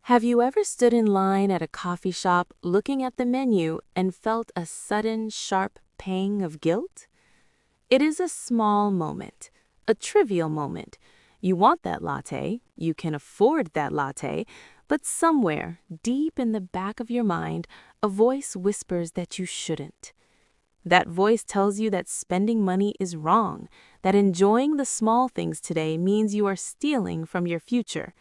Have you ever stood in line at a coffee shop looking at the menu and felt a sudden, sharp pang of guilt? It is a small moment, a trivial moment. You want that latte, you can afford that latte, but somewhere, deep in the back of your mind, a voice whispers that you shouldn't. That voice tells you that spending money is wrong, that enjoying the small things today means you are stealing from your future,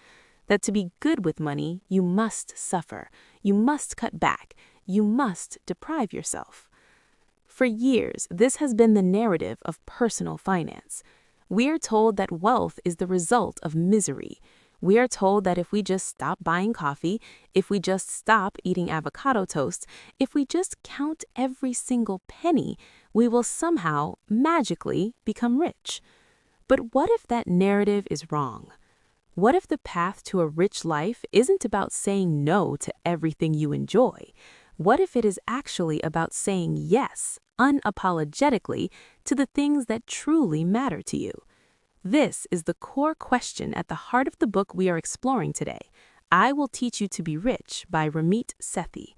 that to be good with money, you must suffer, you must cut back, you must deprive yourself. For years, this has been the narrative of personal finance. We are told that wealth is the result of misery. We are told that if we just stop buying coffee, if we just stop eating avocado toast, if we just count every single penny, we will somehow, magically, become rich. But what if that narrative is wrong? What if the path to a rich life isn't about saying no to everything you enjoy? What if it is actually about saying yes, unapologetically, to the things that truly matter to you? This is the core question at the heart of the book we are exploring today. I Will Teach You to Be Rich by Ramit Sethi.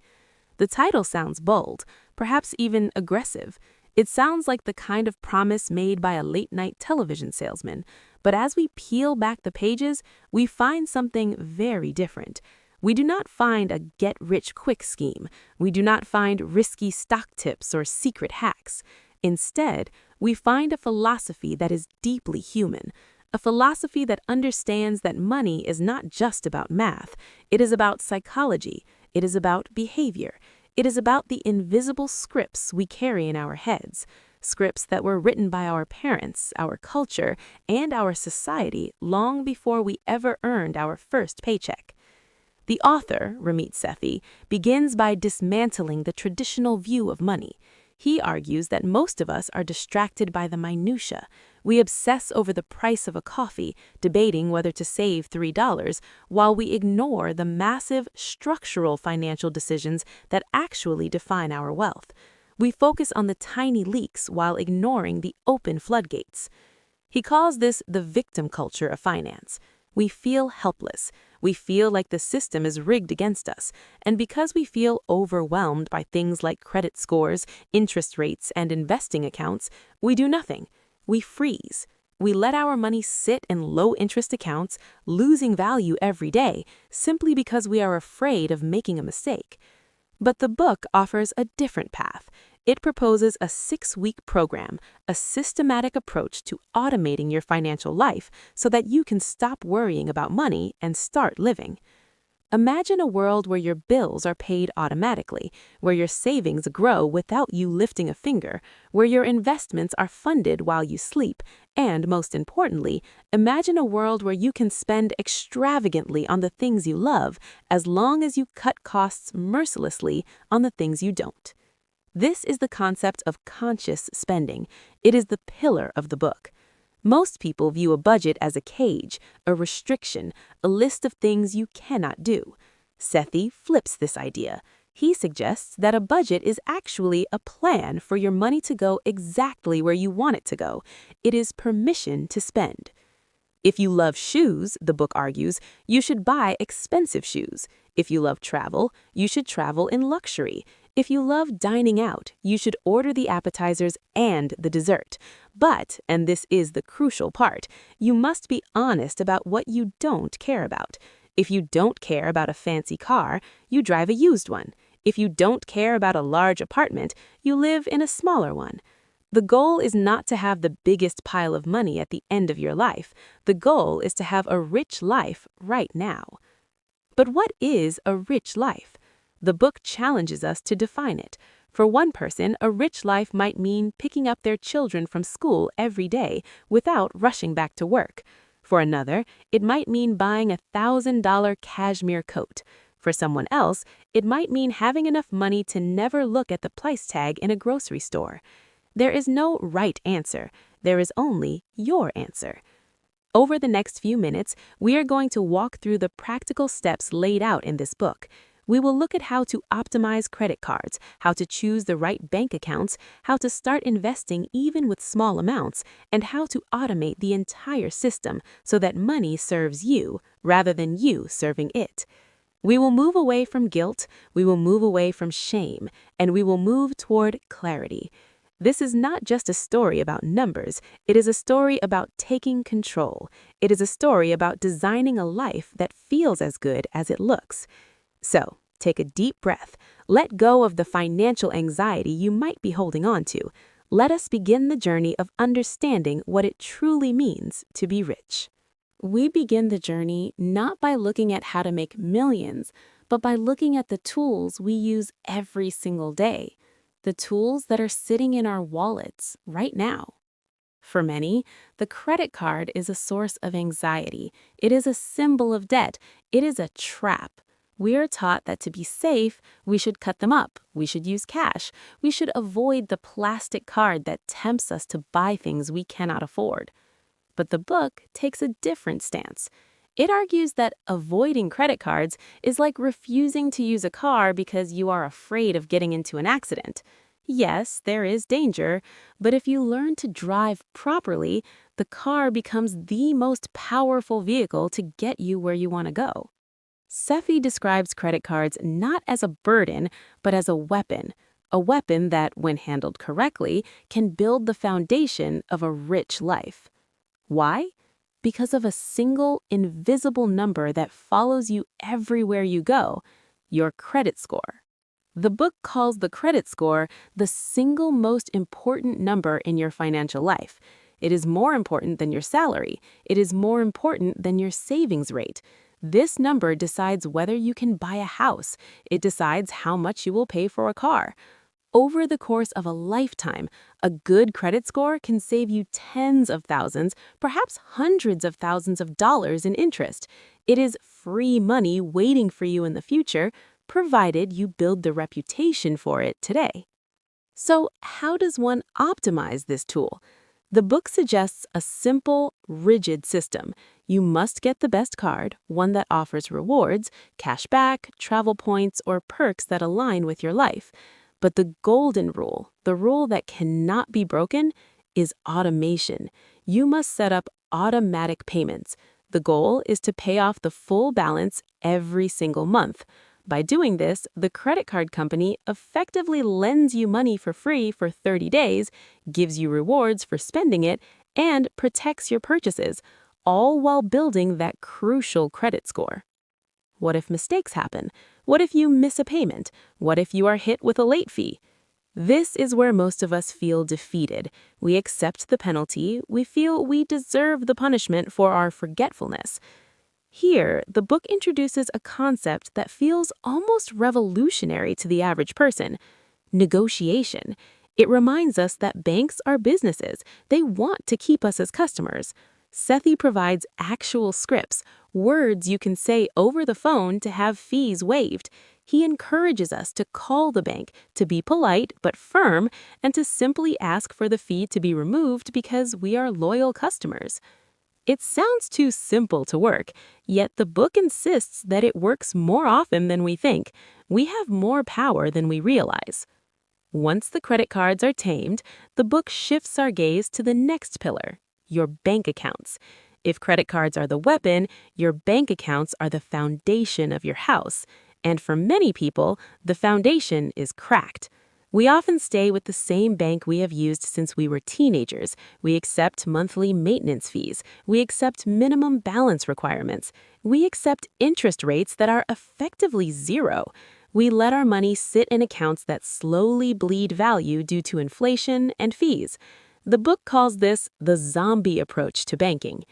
The title sounds bold, perhaps even aggressive. It sounds like the kind of promise made by a late-night television salesman. But as we peel back the pages, we find something very different. We do not find a get-rich-quick scheme. We do not find risky stock tips or secret hacks. Instead, we find a philosophy that is deeply human, a philosophy that understands that money is not just about math. It is about psychology. It is about behavior. It is about the invisible scripts we carry in our heads, scripts that were written by our parents, our culture, and our society long before we ever earned our first paycheck. The author, Ramit Sethi, begins by dismantling the traditional view of money. He argues that most of us are distracted by the minutiae. We obsess over the price of a coffee, debating whether to save $3, while we ignore the massive structural financial decisions that actually define our wealth. We focus on the tiny leaks while ignoring the open floodgates. He calls this the victim culture of finance. We feel helpless. We feel like the system is rigged against us. And because we feel overwhelmed by things like credit scores, interest rates, and investing accounts, we do nothing. We freeze. We let our money sit in low-interest accounts, losing value every day, simply because we are afraid of making a mistake. But the book offers a different path. It proposes a 6-week program, a systematic approach to automating your financial life so that you can stop worrying about money and start living. Imagine a world where your bills are paid automatically, where your savings grow without you lifting a finger, where your investments are funded while you sleep, and most importantly, imagine a world where you can spend extravagantly on the things you love as long as you cut costs mercilessly on the things you don't. This is the concept of conscious spending. It is the pillar of the book. Most people view a budget as a cage, a restriction, a list of things you cannot do. Sethi flips this idea. He suggests that a budget is actually a plan for your money to go exactly where you want it to go. It is permission to spend. If you love shoes, the book argues, you should buy expensive shoes. If you love travel, you should travel in luxury. If you love dining out, you should order the appetizers and the dessert. But, and this is the crucial part, you must be honest about what you don't care about. If you don't care about a fancy car, you drive a used one. If you don't care about a large apartment, you live in a smaller one. The goal is not to have the biggest pile of money at the end of your life. The goal is to have a rich life right now. But what is a rich life? The book challenges us to define it. For one person, a rich life might mean picking up their children from school every day without rushing back to work. For another, it might mean buying a $1,000 cashmere coat. For someone else, it might mean having enough money to never look at the price tag in a grocery store. There is no right answer. There is only your answer. Over the next few minutes, we are going to walk through the practical steps laid out in this book. We will look at how to optimize credit cards, how to choose the right bank accounts, how to start investing even with small amounts, and how to automate the entire system so that money serves you rather than you serving it. We will move away from guilt, we will move away from shame, and we will move toward clarity. This is not just a story about numbers, it is a story about taking control. It is a story about designing a life that feels as good as it looks. So, take a deep breath. Let go of the financial anxiety you might be holding on to. Let us begin the journey of understanding what it truly means to be rich. We begin the journey not by looking at how to make millions, but by looking at the tools we use every single day, the tools that are sitting in our wallets right now. For many, the credit card is a source of anxiety. It is a symbol of debt. It is a trap. We are taught that to be safe, we should cut them up. We should use cash. We should avoid the plastic card that tempts us to buy things we cannot afford. But the book takes a different stance. It argues that avoiding credit cards is like refusing to use a car because you are afraid of getting into an accident. Yes, there is danger, but if you learn to drive properly, the car becomes the most powerful vehicle to get you where you want to go. Sethi describes credit cards not as a burden, but as a weapon that, when handled correctly, can build the foundation of a rich life. Why? Because of a single, invisible number that follows you everywhere you go, your credit score. The book calls the credit score the single most important number in your financial life. It is more important than your salary. It is more important than your savings rate. This number decides whether you can buy a house. It decides how much you will pay for a car. Over the course of a lifetime, a good credit score can save you tens of thousands, perhaps hundreds of thousands of dollars in interest. It is free money waiting for you in the future, provided you build the reputation for it today. So, how does one optimize this tool? The book suggests a simple, rigid system. You must get the best card, one that offers rewards, cash back, travel points, or perks that align with your life. But the golden rule, the rule that cannot be broken, is automation. You must set up automatic payments. The goal is to pay off the full balance every single month. By doing this, the credit card company effectively lends you money for free for 30 days, gives you rewards for spending it, and protects your purchases, all while building that crucial credit score. What if mistakes happen? What if you miss a payment? What if you are hit with a late fee? This is where most of us feel defeated. We accept the penalty. We feel we deserve the punishment for our forgetfulness. Here, the book introduces a concept that feels almost revolutionary to the average person: negotiation. It reminds us that banks are businesses. They want to keep us as customers. Sethi provides actual scripts, words you can say over the phone to have fees waived. He encourages us to call the bank, to be polite but firm, and to simply ask for the fee to be removed because we are loyal customers. It sounds too simple to work, yet the book insists that it works more often than we think. We have more power than we realize. Once the credit cards are tamed, the book shifts our gaze to the next pillar: your bank accounts. If credit cards are the weapon, your bank accounts are the foundation of your house. And for many people, the foundation is cracked. We often stay with the same bank we have used since we were teenagers. We accept monthly maintenance fees. We accept minimum balance requirements. We accept interest rates that are effectively zero. We let our money sit in accounts that slowly bleed value due to inflation and fees. The book calls this the zombie approach to banking.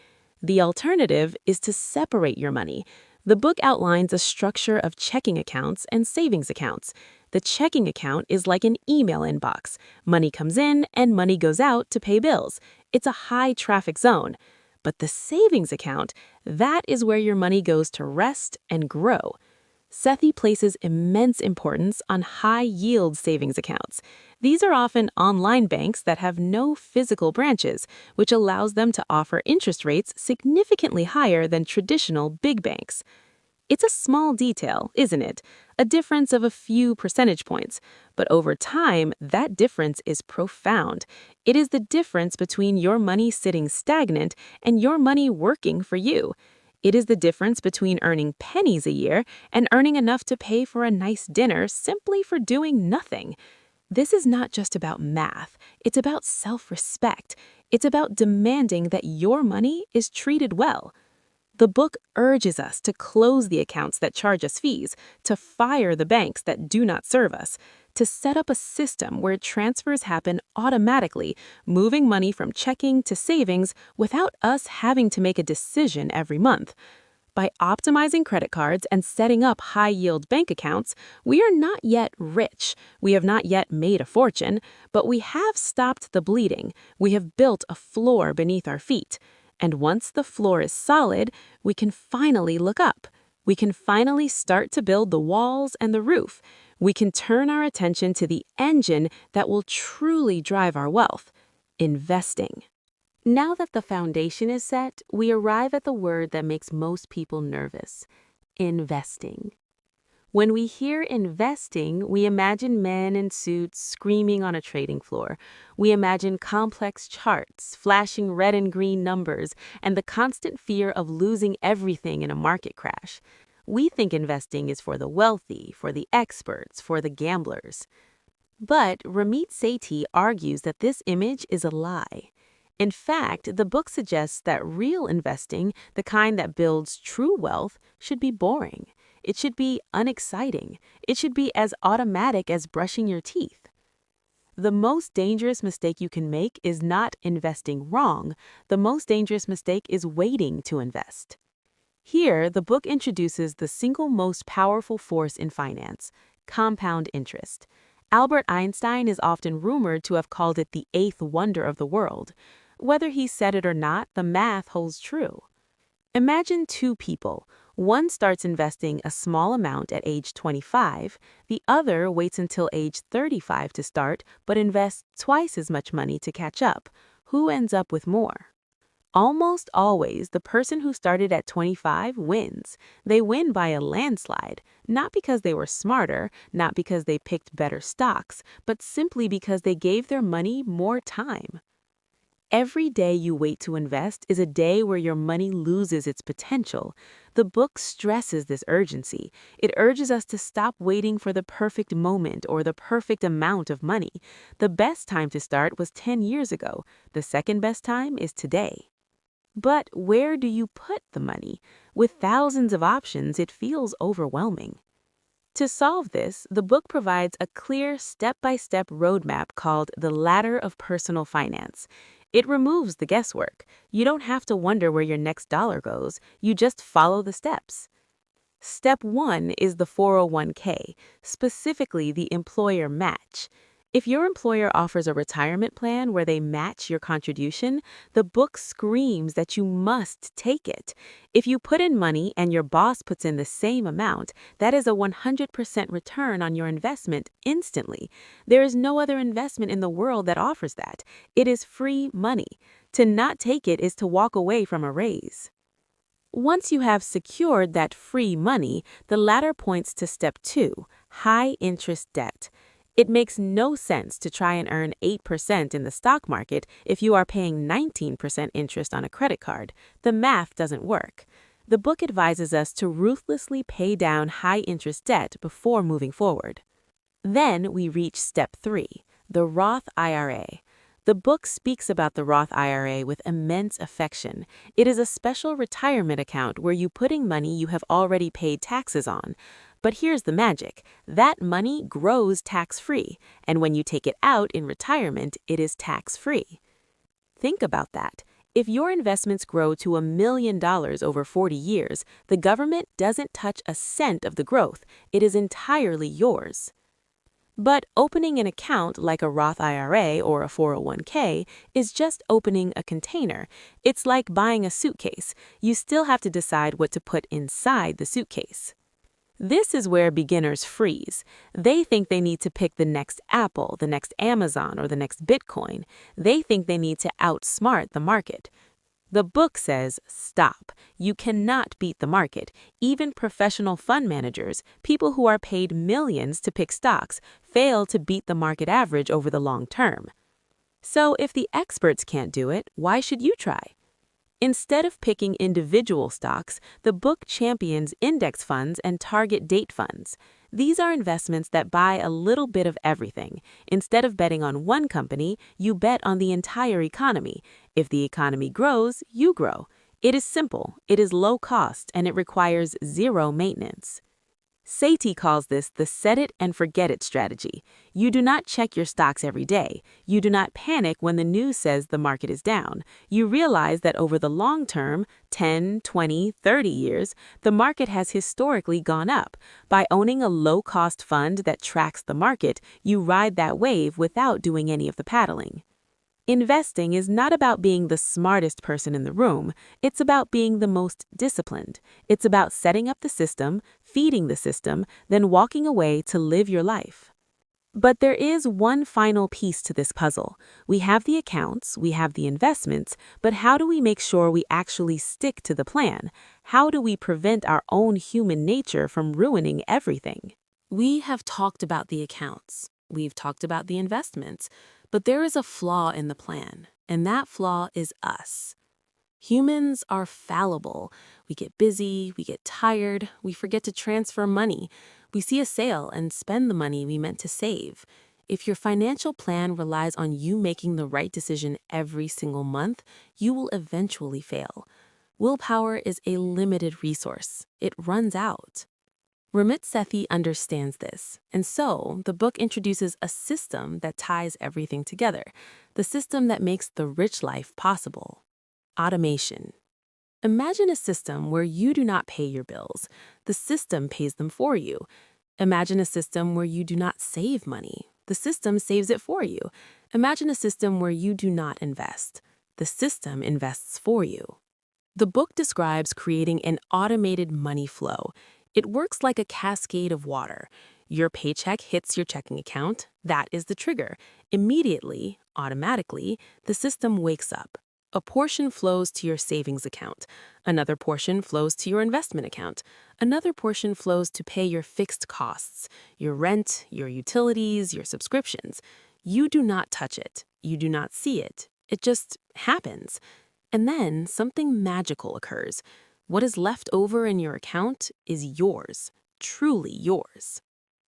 The alternative is to separate your money. The book outlines a structure of checking accounts and savings accounts. The checking account is like an email inbox. Money comes in and money goes out to pay bills. It's a high traffic zone. But the savings account, that is where your money goes to rest and grow. Sethi places immense importance on high-yield savings accounts. These are often online banks that have no physical branches, which allows them to offer interest rates significantly higher than traditional big banks. It's a small detail, isn't it? A difference of a few percentage points. But over time, that difference is profound. It is the difference between your money sitting stagnant and your money working for you. It is the difference between earning pennies a year and earning enough to pay for a nice dinner simply for doing nothing. This is not just about math. It's about self-respect. It's about demanding that your money is treated well. The book urges us to close the accounts that charge us fees, to fire the banks that do not serve us, to set up a system where transfers happen automatically, moving money from checking to savings without us having to make a decision every month. By optimizing credit cards and setting up high-yield bank accounts, we are not yet rich. We have not yet made a fortune, but we have stopped the bleeding. We have built a floor beneath our feet. And once the floor is solid, we can finally look up. We can finally start to build the walls and the roof. We can turn our attention to the engine that will truly drive our wealth: investing. Now that the foundation is set, we arrive at the word that makes most people nervous: investing. When we hear investing, we imagine men in suits screaming on a trading floor. We imagine complex charts, flashing red and green numbers, and the constant fear of losing everything in a market crash. We think investing is for the wealthy, for the experts, for the gamblers. But Ramit Sethi argues that this image is a lie. In fact, the book suggests that real investing, the kind that builds true wealth, should be boring. It should be unexciting. It should be as automatic as brushing your teeth. The most dangerous mistake you can make is not investing wrong. The most dangerous mistake is waiting to invest. Here, the book introduces the single most powerful force in finance: compound interest. Albert Einstein is often rumored to have called it the eighth wonder of the world. Whether he said it or not, the math holds true. Imagine two people. One starts investing a small amount at age 25. The other waits until age 35 to start, but invests twice as much money to catch up. Who ends up with more? Almost always, the person who started at 25 wins. They win by a landslide, not because they were smarter, not because they picked better stocks, but simply because they gave their money more time. Every day you wait to invest is a day where your money loses its potential. The book stresses this urgency. It urges us to stop waiting for the perfect moment or the perfect amount of money. The best time to start was 10 years ago. The second best time is today. But where do you put the money? With thousands of options, it feels overwhelming. To solve this, the book provides a clear step-by-step roadmap called the Ladder of Personal Finance. It removes the guesswork. You don't have to wonder where your next dollar goes. You just follow the steps. Step 1 is the 401k, specifically the employer match. If your employer offers a retirement plan where they match your contribution, the book screams that you must take it. If you put in money and your boss puts in the same amount, that is a 100% return on your investment instantly. There is no other investment in the world that offers that. It is free money. To not take it is to walk away from a raise. Once you have secured that free money, the ladder points to step 2, high-interest debt. It makes no sense to try and earn 8% in the stock market if you are paying 19% interest on a credit card. The math doesn't work. The book advises us to ruthlessly pay down high-interest debt before moving forward. Then we reach step 3, the Roth IRA. The book speaks about the Roth IRA with immense affection. It is a special retirement account where you put in money you have already paid taxes on. But here's the magic. That money grows tax-free, and when you take it out in retirement, it is tax-free. Think about that. If your investments grow to $1 million over 40 years, the government doesn't touch a cent of the growth. It is entirely yours. But opening an account like a Roth IRA or a 401k is just opening a container. It's like buying a suitcase. You still have to decide what to put inside the suitcase. This is where beginners freeze. They think they need to pick the next Apple, the next Amazon, or the next Bitcoin. They think they need to outsmart the market. The book says, stop. You cannot beat the market. Even professional fund managers, people who are paid millions to pick stocks, fail to beat the market average over the long term. So if the experts can't do it, why should you try? Instead of picking individual stocks, the book champions index funds and target date funds. These are investments that buy a little bit of everything. Instead of betting on one company, you bet on the entire economy. If the economy grows, you grow. It is simple, it is low cost, and it requires zero maintenance. Sethi calls this the set it and forget it strategy. You do not check your stocks every day. You do not panic when the news says the market is down. You realize that over the long term, 10, 20, 30 years, the market has historically gone up. By owning a low-cost fund that tracks the market, you ride that wave without doing any of the paddling. Investing is not about being the smartest person in the room. It's about being the most disciplined. It's about setting up the system, feeding the system, then walking away to live your life. But there is one final piece to this puzzle. We have the accounts, we have the investments, but how do we make sure we actually stick to the plan? How do we prevent our own human nature from ruining everything? We have talked about the accounts. We've talked about the investments. But there is a flaw in the plan, and that flaw is us. Humans are fallible. We get busy, we get tired, we forget to transfer money. We see a sale and spend the money we meant to save. If your financial plan relies on you making the right decision every single month, you will eventually fail. Willpower is a limited resource. It runs out. Ramit Sethi understands this, and so the book introduces a system that ties everything together, the system that makes the rich life possible. Automation. Imagine a system where you do not pay your bills. The system pays them for you. Imagine a system where you do not save money. The system saves it for you. Imagine a system where you do not invest. The system invests for you. The book describes creating an automated money flow. It works like a cascade of water. Your paycheck hits your checking account. That is the trigger. Immediately, automatically, the system wakes up. A portion flows to your savings account. Another portion flows to your investment account. Another portion flows to pay your fixed costs, your rent, your utilities, your subscriptions. You do not touch it. You do not see it. It just happens. And then something magical occurs. What is left over in your account is yours, truly yours.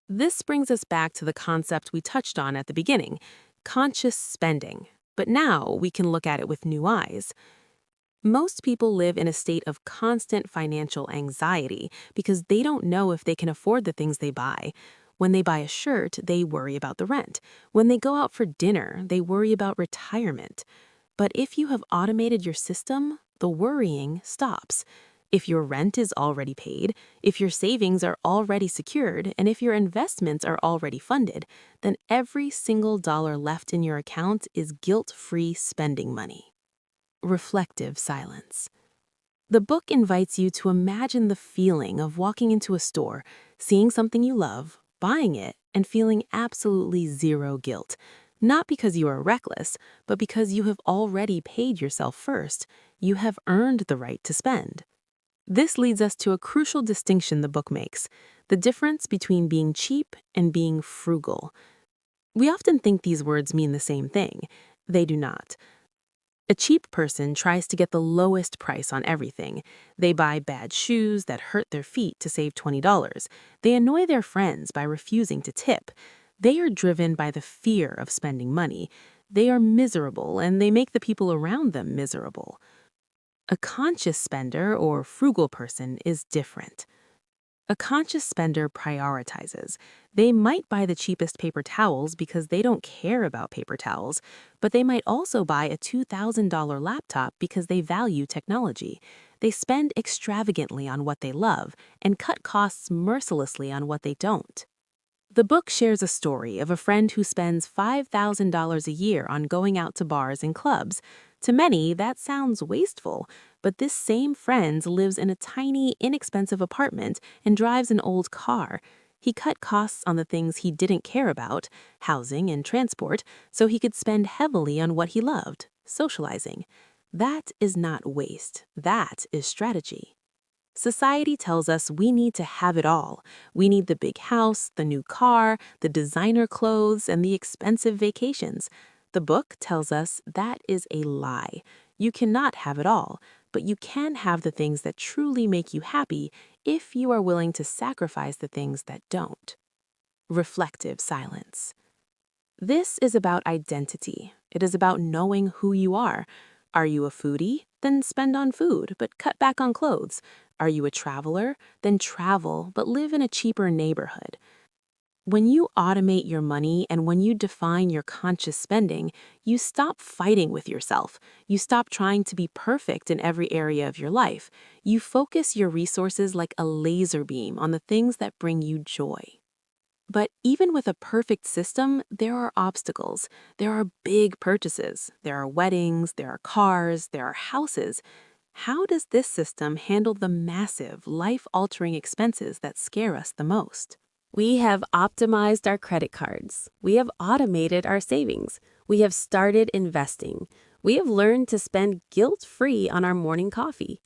This brings us back to the concept we touched on at the beginning, conscious spending. But now we can look at it with new eyes. Most people live in a state of constant financial anxiety because they don't know if they can afford the things they buy. When they buy a shirt, they worry about the rent. When they go out for dinner, they worry about retirement. But if you have automated your system, the worrying stops. If your rent is already paid, if your savings are already secured, and if your investments are already funded, then every single dollar left in your account is guilt-free spending money. Reflective silence. The book invites you to imagine the feeling of walking into a store, seeing something you love, buying it, and feeling absolutely zero guilt. Not because you are reckless, but because you have already paid yourself first. You have earned the right to spend. This leads us to a crucial distinction the book makes, the difference between being cheap and being frugal. We often think these words mean the same thing. They do not. A cheap person tries to get the lowest price on everything. They buy bad shoes that hurt their feet to save $20. They annoy their friends by refusing to tip. They are driven by the fear of spending money. They are miserable, and they make the people around them miserable. A conscious spender or frugal person is different. A conscious spender prioritizes. They might buy the cheapest paper towels because they don't care about paper towels, but they might also buy a $2,000 laptop because they value technology. They spend extravagantly on what they love and cut costs mercilessly on what they don't. The book shares a story of a friend who spends $5,000 a year on going out to bars and clubs. To many, that sounds wasteful, but this same friend lives in a tiny, inexpensive apartment and drives an old car. He cut costs on the things he didn't care about, housing and transport, so he could spend heavily on what he loved, socializing. That is not waste. That is strategy. Society tells us we need to have it all. We need the big house, the new car, the designer clothes, and the expensive vacations. The book tells us that is a lie. You cannot have it all. but you can have the things that truly make you happy if you are willing to sacrifice the things that don't. Reflective silence. This is about identity. It is about knowing who you are. Are you a foodie? Then spend on food, but cut back on clothes. Are you a traveler? Then travel, but live in a cheaper neighborhood. When you automate your money and when you define your conscious spending, you stop fighting with yourself. You stop trying to be perfect in every area of your life. You focus your resources like a laser beam on the things that bring you joy. But even with a perfect system, there are obstacles. There are big purchases. There are weddings, there are cars, there are houses. How does this system handle the massive, life-altering expenses that scare us the most? We have optimized our credit cards. We have automated our savings. We have started investing. We have learned to spend guilt-free on our morning coffee.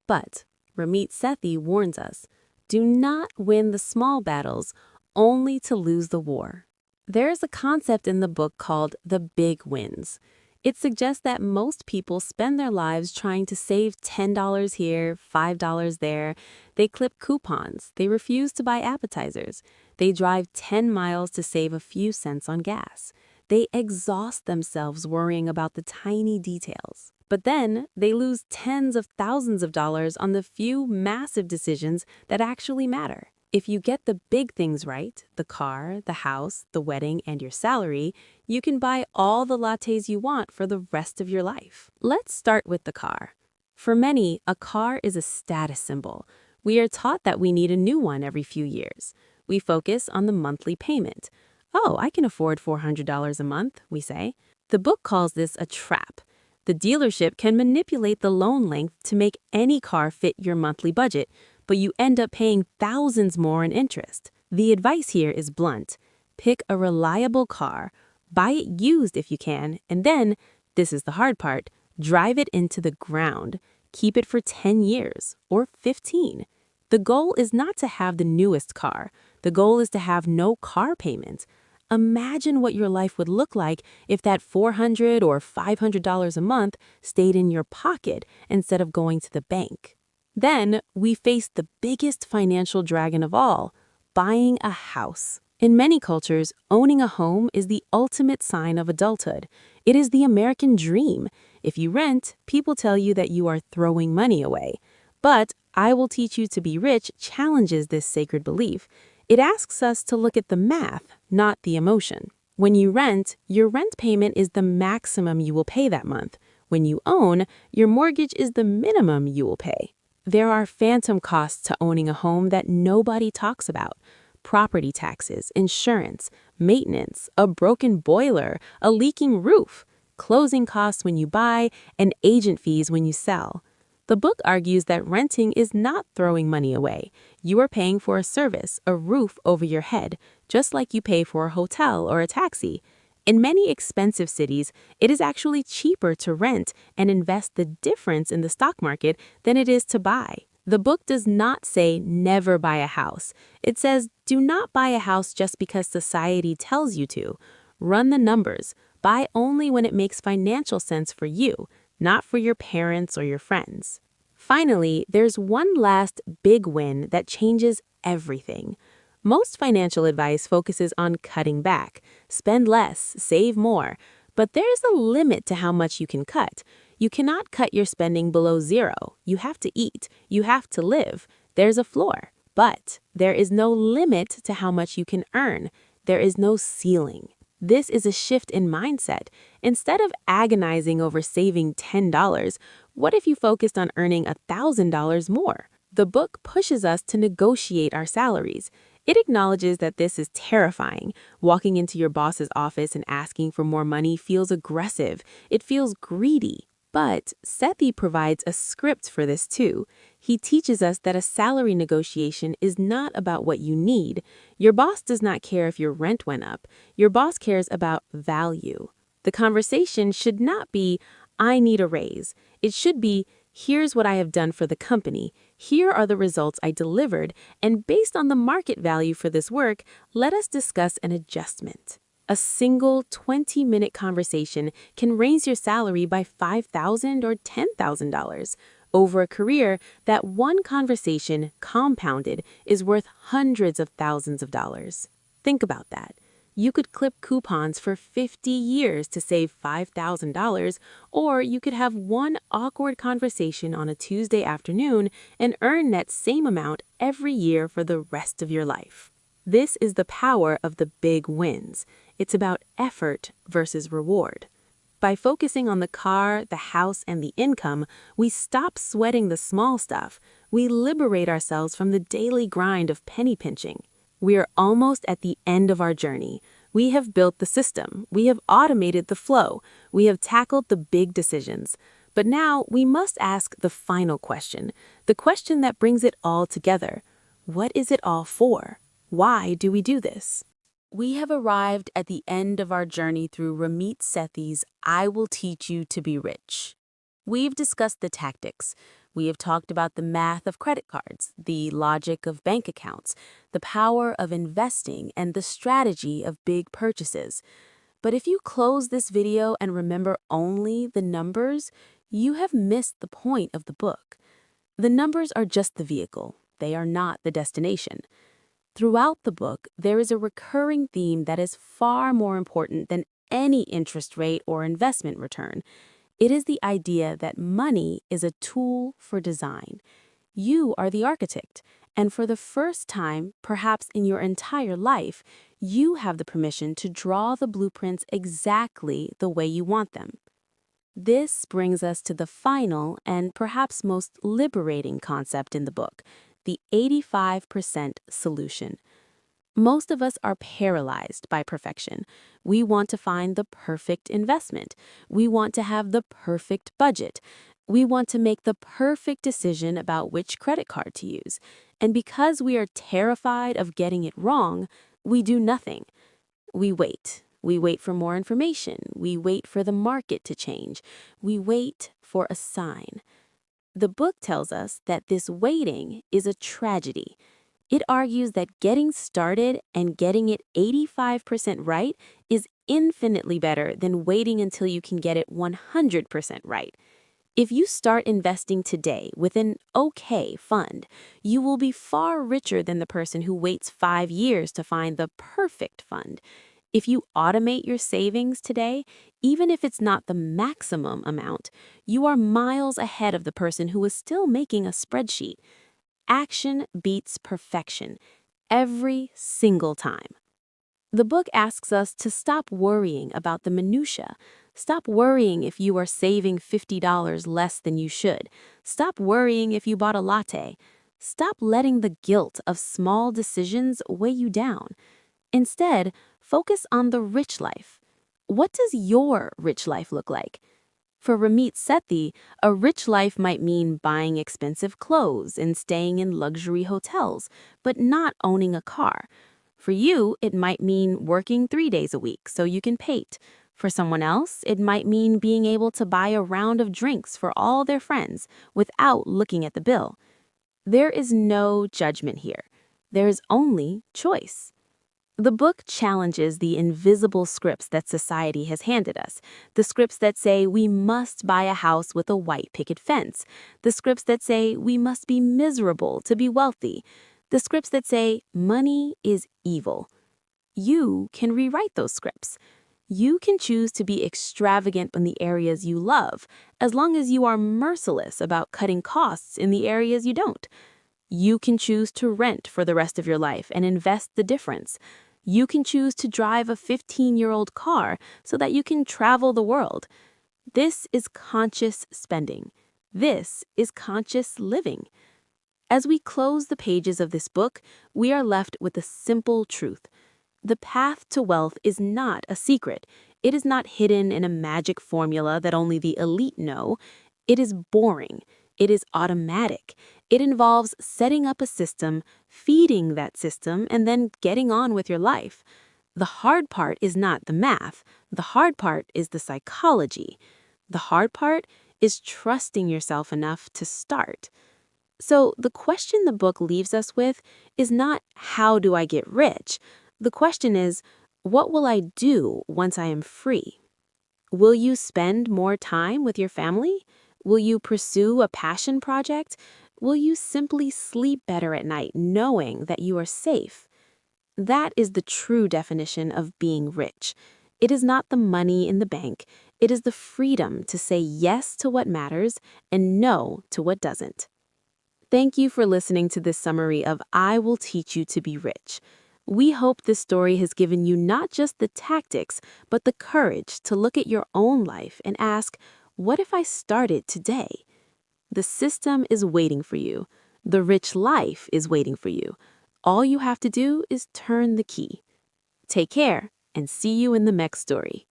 But Ramit Sethi warns us, do not win the small battles only to lose the war. There is a concept in the book called the big wins. It suggests that most people spend their lives trying to save $10 here, $5 there. They clip coupons. They refuse to buy appetizers. They drive 10 miles to save a few cents on gas. They exhaust themselves worrying about the tiny details. But then they lose tens of thousands of dollars on the few massive decisions that actually matter. If you get the big things right, the car, the house, the wedding, and your salary, you can buy all the lattes you want for the rest of your life. Let's start with the car. For many, a car is a status symbol. We are taught that we need a new one every few years. We focus on the monthly payment. Oh, I can afford $400 a month, we say. The book calls this a trap. The dealership can manipulate the loan length to make any car fit your monthly budget, but you end up paying thousands more in interest. The advice here is blunt. Pick a reliable car, buy it used if you can, and then, this is the hard part, drive it into the ground. Keep it for 10 years or 15. The goal is not to have the newest car. The goal is to have no car payment. Imagine what your life would look like if that $400 or $500 a month stayed in your pocket instead of going to the bank. Then we face the biggest financial dragon of all, buying a house. In many cultures, owning a home is the ultimate sign of adulthood. It is the American dream. If you rent, people tell you that you are throwing money away. But I Will Teach You to Be Rich challenges this sacred belief. It asks us to look at the math, not the emotion. When you rent, your rent payment is the maximum you will pay that month. When you own, your mortgage is the minimum you will pay. There are phantom costs to owning a home that nobody talks about. Property taxes, insurance, maintenance, a broken boiler, a leaking roof, closing costs when you buy, and agent fees when you sell. The book argues that renting is not throwing money away. You are paying for a service, a roof over your head, just like you pay for a hotel or a taxi. In many expensive cities, it is actually cheaper to rent and invest the difference in the stock market than it is to buy. The book does not say never buy a house. It says do not buy a house just because society tells you to. Run the numbers. Buy only when it makes financial sense for you, not for your parents or your friends. Finally, there's one last big win that changes everything. Most financial advice focuses on cutting back. Spend less, save more. But there's a limit to how much you can cut. You cannot cut your spending below zero. You have to eat. You have to live. There's a floor. But there is no limit to how much you can earn. There is no ceiling. This is a shift in mindset. Instead of agonizing over saving $10, what if you focused on earning $1,000 more? The book pushes us to negotiate our salaries. It acknowledges that this is terrifying. Walking into your boss's office and asking for more money feels aggressive. It feels greedy. But Sethi provides a script for this too. He teaches us that a salary negotiation is not about what you need. Your boss does not care if your rent went up. Your boss cares about value. The conversation should not be, I need a raise. It should be, here's what I have done for the company. Here are the results I delivered, and based on the market value for this work, let us discuss an adjustment. A single 20-minute conversation can raise your salary by $5,000 or $10,000. Over a career, that one conversation compounded is worth hundreds of thousands of dollars. Think about that. You could clip coupons for 50 years to save $5,000, or you could have one awkward conversation on a Tuesday afternoon and earn that same amount every year for the rest of your life. This is the power of the big wins. It's about effort versus reward. By focusing on the car, the house, and the income, we stop sweating the small stuff. We liberate ourselves from the daily grind of penny pinching. We are almost at the end of our journey. We have built the system. We have automated the flow. We have tackled the big decisions. But now we must ask the final question, the question that brings it all together. What is it all for? Why do we do this? We have arrived at the end of our journey through Ramit Sethi's I Will Teach You to Be Rich. We've discussed the tactics. We have talked about the math of credit cards, the logic of bank accounts, the power of investing, and the strategy of big purchases. But if you close this video and remember only the numbers, you have missed the point of the book. The numbers are just the vehicle. They are not the destination. Throughout the book, there is a recurring theme that is far more important than any interest rate or investment return. It is the idea that money is a tool for design. You are the architect, and for the first time, perhaps in your entire life, you have the permission to draw the blueprints exactly the way you want them. This brings us to the final and perhaps most liberating concept in the book, the 85% solution. Most of us are paralyzed by perfection. We want to find the perfect investment. We want to have the perfect budget. We want to make the perfect decision about which credit card to use. And because we are terrified of getting it wrong, we do nothing. We wait. We wait for more information. We wait for the market to change. We wait for a sign. The book tells us that this waiting is a tragedy. It argues that getting started and getting it 85% right is infinitely better than waiting until you can get it 100% right. If you start investing today with an okay fund, you will be far richer than the person who waits 5 years to find the perfect fund. If you automate your savings today, even if it's not the maximum amount, you are miles ahead of the person who is still making a spreadsheet. Action beats perfection every single time. The book asks us to stop worrying about the minutia. Stop worrying if you are saving $50 less than you should. Stop worrying if you bought a latte. Stop letting the guilt of small decisions weigh you down. Instead, focus on the rich life. What does your rich life look like? For Ramit Sethi, a rich life might mean buying expensive clothes and staying in luxury hotels, but not owning a car. For you, it might mean working 3 days a week so you can paint. For someone else, it might mean being able to buy a round of drinks for all their friends without looking at the bill. There is no judgment here. There is only choice. The book challenges the invisible scripts that society has handed us, the scripts that say we must buy a house with a white picket fence, the scripts that say we must be miserable to be wealthy, the scripts that say money is evil. You can rewrite those scripts. You can choose to be extravagant in the areas you love, as long as you are merciless about cutting costs in the areas you don't. You can choose to rent for the rest of your life and invest the difference. You can choose to drive a 15-year-old car so that you can travel the world. This is conscious spending. This is conscious living. As we close the pages of this book, we are left with a simple truth. The path to wealth is not a secret. It is not hidden in a magic formula that only the elite know. It is boring. It is automatic. It involves setting up a system, feeding that system, and then getting on with your life. The hard part is not the math. The hard part is the psychology. The hard part is trusting yourself enough to start. So the question the book leaves us with is not, how do I get rich? The question is, what will I do once I am free? Will you spend more time with your family? Will you pursue a passion project? Will you simply sleep better at night knowing that you are safe? That is the true definition of being rich. It is not the money in the bank. It is the freedom to say yes to what matters and no to what doesn't. Thank you for listening to this summary of I Will Teach You to Be Rich. We hope this story has given you not just the tactics, but the courage to look at your own life and ask, what if I started today? The system is waiting for you. The rich life is waiting for you. All you have to do is turn the key. Take care and see you in the next story.